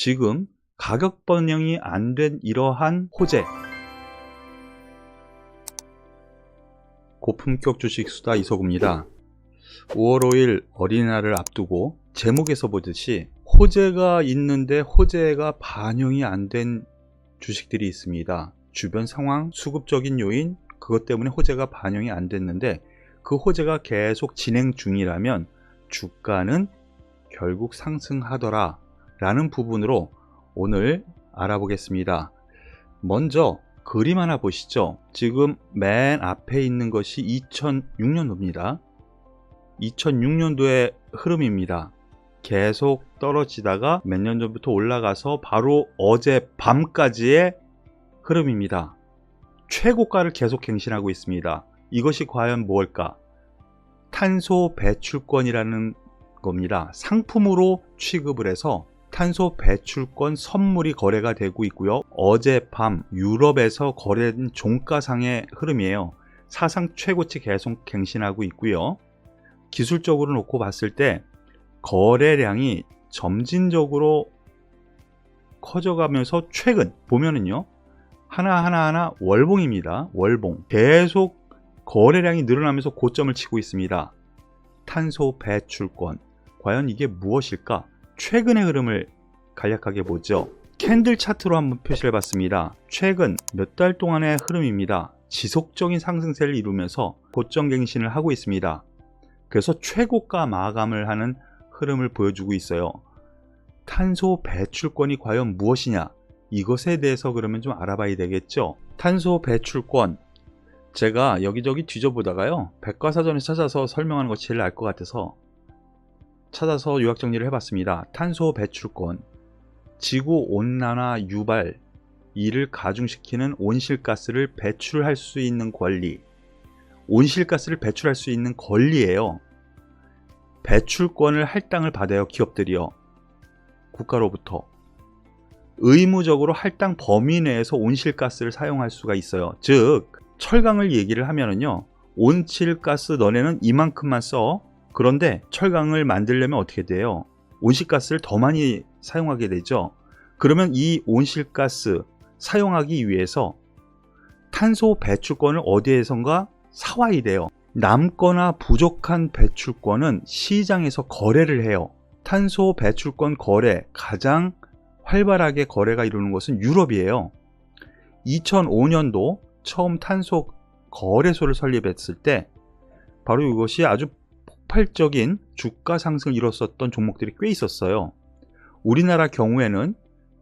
지금 가격 반영이 안 된 이러한 호재, 고품격 주식 수다 이서구입니다. 5월 5일 어린이날을 앞두고 제목에서 보듯이 호재가 있는데 호재가 반영이 안 된 주식들이 있습니다. 주변 상황, 수급적인 요인, 그것 때문에 호재가 반영이 안 됐는데 그 호재가 계속 진행 중이라면 주가는 결국 상승하더라 라는 부분으로 오늘 알아보겠습니다. 먼저 그림 하나 보시죠. 지금 맨 앞에 있는 것이 2006년도입니다. 2006년도의 흐름입니다. 계속 떨어지다가 몇 년 전부터 올라가서 바로 어제 밤까지의 흐름입니다. 최고가를 계속 갱신하고 있습니다. 이것이 과연 뭘까? 탄소 배출권이라는 겁니다. 상품으로 취급을 해서 탄소 배출권 선물이 거래가 되고 있고요. 어젯밤 유럽에서 거래된 종가상의 흐름이에요. 사상 최고치 계속 갱신하고 있고요. 기술적으로 놓고 봤을 때 거래량이 점진적으로 커져가면서 최근 보면은요, 하나하나 월봉입니다. 월봉. 계속 거래량이 늘어나면서 고점을 치고 있습니다. 탄소 배출권. 과연 이게 무엇일까? 최근의 흐름을 간략하게 보죠. 캔들 차트로 한번 표시를 해봤습니다. 최근 몇 달 동안의 흐름입니다. 지속적인 상승세를 이루면서 고점 갱신을 하고 있습니다. 그래서 최고가 마감을 하는 흐름을 보여주고 있어요. 탄소 배출권이 과연 무엇이냐? 이것에 대해서 그러면 좀 알아봐야 되겠죠. 탄소 배출권, 제가 여기저기 뒤져보다가요, 백과사전에 찾아서 설명하는 것이 제일 나을 것 같아서 찾아서 요약 정리를 해봤습니다. 탄소 배출권, 지구온난화 유발, 이를 가중시키는 온실가스를 배출할 수 있는 권리, 온실가스를 배출할 수 있는 권리예요. 배출권을 할당을 받아요. 기업들이요, 국가로부터 의무적으로 할당 범위 내에서 온실가스를 사용할 수가 있어요. 즉 철강을 얘기를 하면은요, 온실가스 너네는 이만큼만 써. 그런데 철강을 만들려면 어떻게 돼요? 온실가스를 더 많이 사용하게 되죠. 그러면 이 온실가스 사용하기 위해서 탄소 배출권을 어디에선가 사와야 돼요. 남거나 부족한 배출권은 시장에서 거래를 해요. 탄소 배출권 거래, 가장 활발하게 거래가 이루는 것은 유럽이에요. 2005년도 처음 탄소 거래소를 설립했을 때 바로 이것이 아주 폭발적인 주가 상승을 이뤘었던 종목들이 꽤 있었어요. 우리나라 경우에는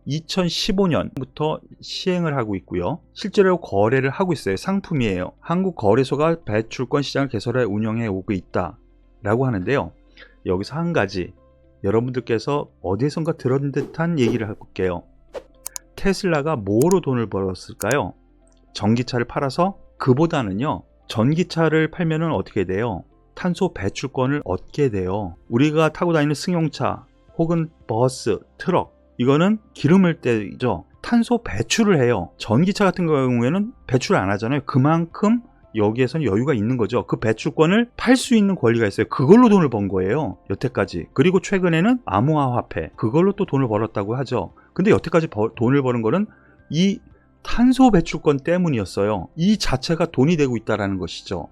2015년부터 시행을 하고 있고요. 실제로 거래를 하고 있어요. 상품이에요. 한국거래소가 배출권 시장을 개설해 운영해 오고 있다 라고 하는데요. 여기서 한 가지 여러분들께서 어디에선가 들은 듯한 얘기를 해볼게요. 테슬라가 뭐로 돈을 벌었을까요? 전기차를 팔아서? 그보다는요, 전기차를 팔면은 어떻게 돼요? 탄소 배출권을 얻게 돼요. 우리가 타고 다니는 승용차 혹은 버스, 트럭, 이거는 기름을 떼죠. 탄소 배출을 해요. 전기차 같은 경우에는 배출을 안 하잖아요. 그만큼 여기에서는 여유가 있는 거죠. 그 배출권을 팔 수 있는 권리가 있어요. 그걸로 돈을 번 거예요, 여태까지. 그리고 최근에는 암호화폐, 그걸로 또 돈을 벌었다고 하죠. 근데 여태까지 돈을 버는 거는 이 탄소 배출권 때문이었어요. 이 자체가 돈이 되고 있다는 것이죠.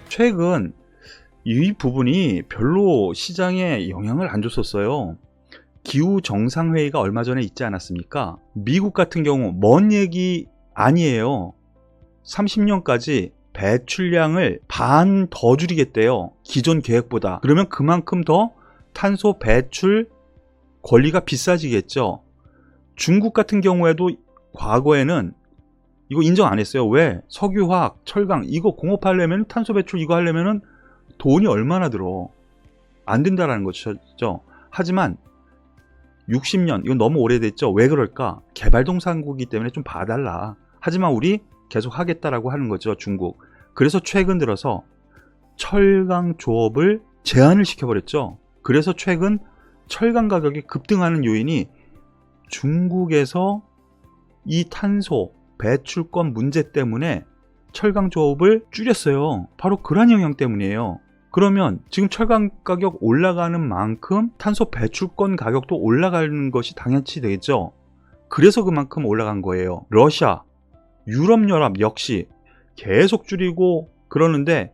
최근 이 부분이 별로 시장에 영향을 안 줬었어요. 기후정상회의가 얼마 전에 있지 않았습니까? 미국 같은 경우 먼 얘기 아니에요. 30년까지 배출량을 반 더 줄이겠대요. 기존 계획보다. 그러면 그만큼 더 탄소 배출 권리가 비싸지겠죠. 중국 같은 경우에도 과거에는 이거 인정 안 했어요. 왜? 석유화학, 철강 이거 공업하려면 탄소 배출 이거 하려면은 돈이 얼마나 들어. 안 된다라는 거죠. 하지만 60년 이건 너무 오래됐죠. 왜 그럴까? 개발동산국이기 때문에 좀 봐달라. 하지만 우리 계속 하겠다라고 하는 거죠. 중국. 그래서 최근 들어서 철강 조업을 제한을 시켜버렸죠. 그래서 최근 철강 가격이 급등하는 요인이 중국에서 이 탄소 배출권 문제 때문에 철강 조업을 줄였어요. 바로 그런 영향 때문이에요. 그러면 지금 철강 가격 올라가는 만큼 탄소 배출권 가격도 올라가는 것이 당연치 되겠죠. 그래서 그만큼 올라간 거예요. 러시아, 유럽연합 역시 계속 줄이고 그러는데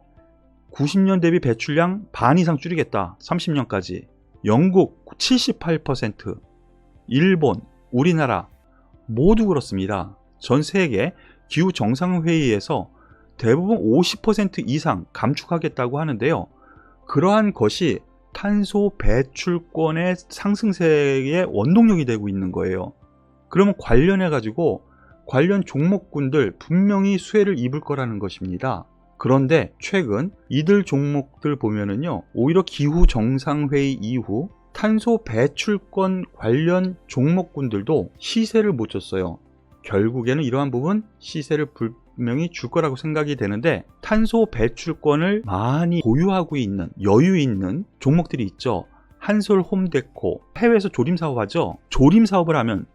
90년 대비 배출량 반 이상 줄이겠다. 30년까지. 영국 78%, 일본, 우리나라 모두 그렇습니다. 전 세계 기후정상회의에서 대부분 50% 이상 감축하겠다고 하는데요. 그러한 것이 탄소 배출권의 상승세의 원동력이 되고 있는 거예요. 그러면 관련해 가지고 관련 종목군들 분명히 수혜를 입을 거라는 것입니다. 그런데 최근 이들 종목들 보면은요, 오히려 기후정상회의 이후 탄소 배출권 관련 종목군들도 시세를 못 줬어요. 결국에는 이러한 부분 시세를 분명히 줄 거라고 생각이 되는데, 탄소 배출권을 많이 보유하고 있는 여유 있는 종목들이 있죠. 한솔 홈데코, 해외에서 조림 사업 하죠. 조림 사업을 하면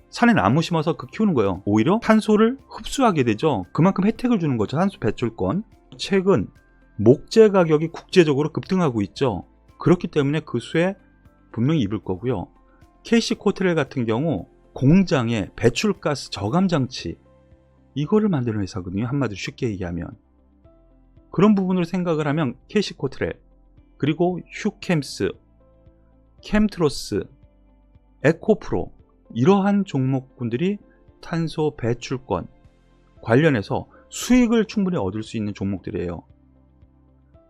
산에 나무 심어서 그 키우는 거예요. 오히려 탄소를 흡수하게 되죠. 그만큼 혜택을 주는 거죠. 탄소 배출권. 최근 목재 가격이 국제적으로 급등하고 있죠. 그렇기 때문에 그 수에 분명히 입을 거고요. KC코트렐 같은 경우 공장에 배출가스 저감 장치 이거를 만드는 회사거든요. 한마디로 쉽게 얘기하면. 그런 부분으로 생각을 하면 KC코트렐, 그리고 휴캠스, 캠트로스, 에코프로 이러한 종목군들이 탄소 배출권 관련해서 수익을 충분히 얻을 수 있는 종목들이에요.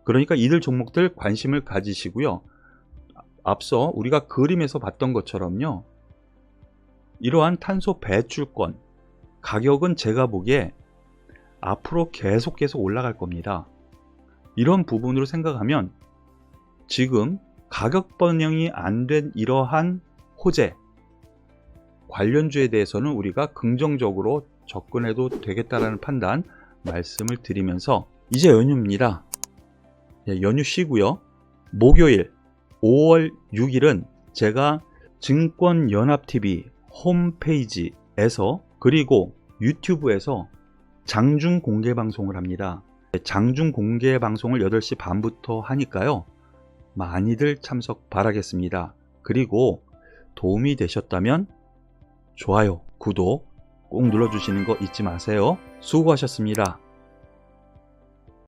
그러니까 이들 종목들 관심을 가지시고요. 앞서 우리가 그림에서 봤던 것처럼요, 이러한 탄소 배출권 가격은 제가 보기에 앞으로 계속 올라갈 겁니다. 이런 부분으로 생각하면 지금 가격 반영이 안 된 이러한 호재 관련주에 대해서는 우리가 긍정적으로 접근해도 되겠다라는 판단 말씀을 드리면서, 이제 연휴입니다. 연휴 쉬고요. 목요일 5월 6일은 제가 증권연합TV 홈페이지에서 그리고 유튜브에서 장중 공개 방송을 합니다. 장중 공개 방송을 8시 반부터 하니까요. 많이들 참석 바라겠습니다. 그리고 도움이 되셨다면 좋아요, 구독 꼭 눌러주시는 거 잊지 마세요. 수고하셨습니다.